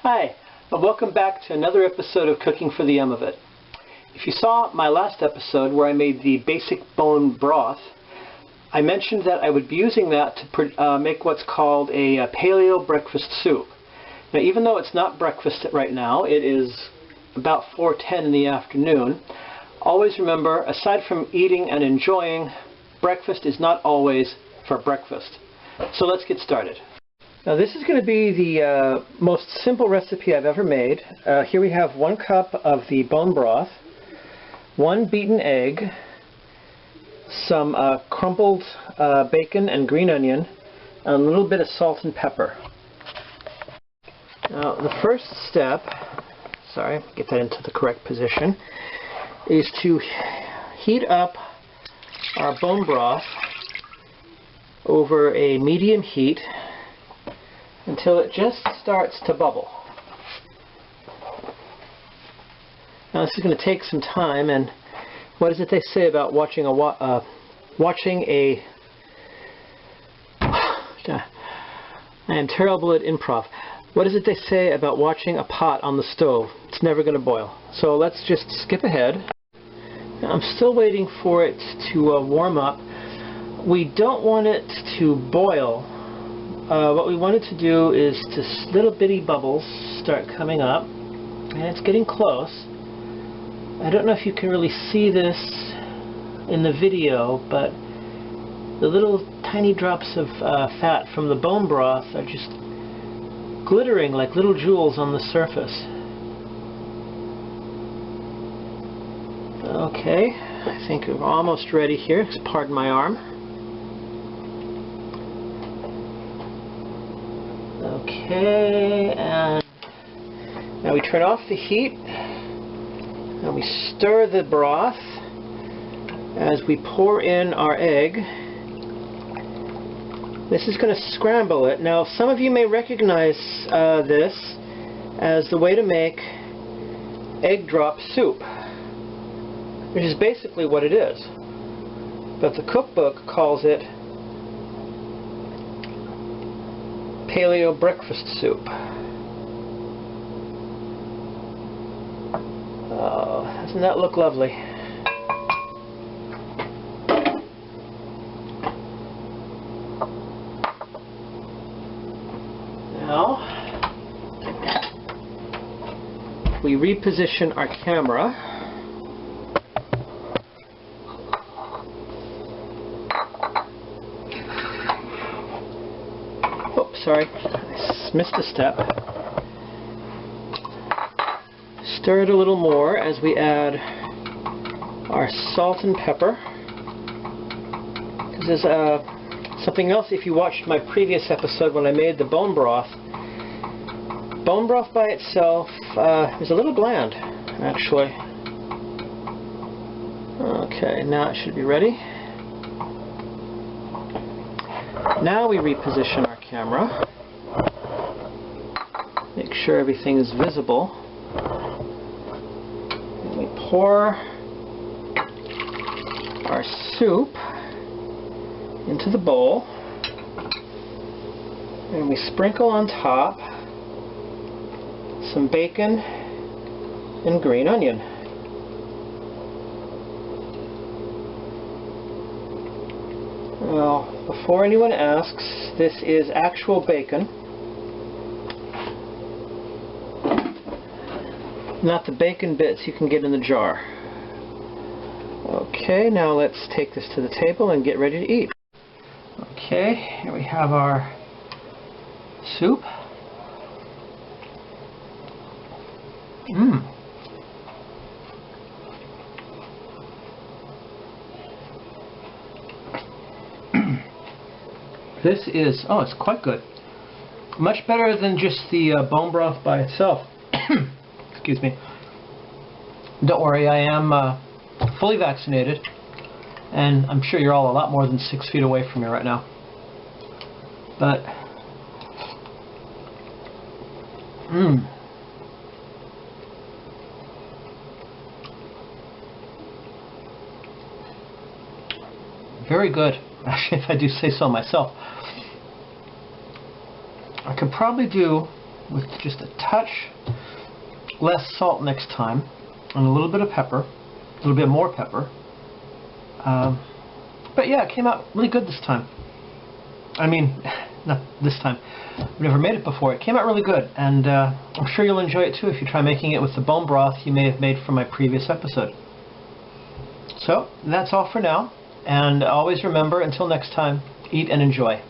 Hi, and welcome back to another episode of Cooking for the Yum of It. If you saw my last episode where I made the basic bone broth, I mentioned that I would be using that to make what's called a paleo breakfast soup. Now, even though it's not breakfast right now, it is about 4:10 in the afternoon, always remember, aside from eating and enjoying, breakfast is not always for breakfast. So let's get started. Now this is going to be the most simple recipe I've ever made. Here we have 1 cup of the bone broth, 1 beaten egg, some crumbled bacon and green onion, and a little bit of salt and pepper. Now the first step, get that into the correct position, is to heat up our bone broth over a medium heat until it just starts to bubble. Now this is going to take some time, and what is it they say about watching I am terrible at improv. What is it they say about watching a pot on the stove? It's never going to boil. So let's just skip ahead. Now, I'm still waiting for it to warm up. We don't want it to boil. What we want it to do is just little bitty bubbles start coming up, and it's getting close. I don't know if you can really see this in the video, but the little tiny drops of fat from the bone broth are just glittering like little jewels on the surface. Okay, I think we're almost ready here. Pardon my arm. Okay, and now we turn off the heat and we stir the broth as we pour in our egg. This is going to scramble it. Now some of you may recognize this as the way to make egg drop soup, which is basically what it is, but the cookbook calls it paleo breakfast soup. Oh, doesn't that look lovely? Now, we reposition our camera. Sorry, I missed a step. Stir it a little more as we add our salt and pepper. Because there's something else, if you watched my previous episode when I made the bone broth by itself is a little bland, actually. Okay, now it should be ready. Now we reposition our camera. Make sure everything is visible. And we pour our soup into the bowl. And we sprinkle on top some bacon and green onion. Well, before anyone asks, this is actual bacon, not the bacon bits you can get in the jar. Okay, now let's take this to the table and get ready to eat. Okay, here we have our soup. This is, it's quite good. Much better than just the bone broth by itself. Excuse me. Don't worry, I am fully vaccinated, and I'm sure you're all a lot more than 6 feet away from me right now. But, very good, actually, if I do say so myself. I could probably do with just a touch less salt next time, and a little bit of pepper, a little bit more pepper. But yeah, it came out really good this time. I mean, not this time. I've never made it before. It came out really good, and I'm sure you'll enjoy it too if you try making it with the bone broth you may have made from my previous episode. So, that's all for now, and always remember, until next time, eat and enjoy.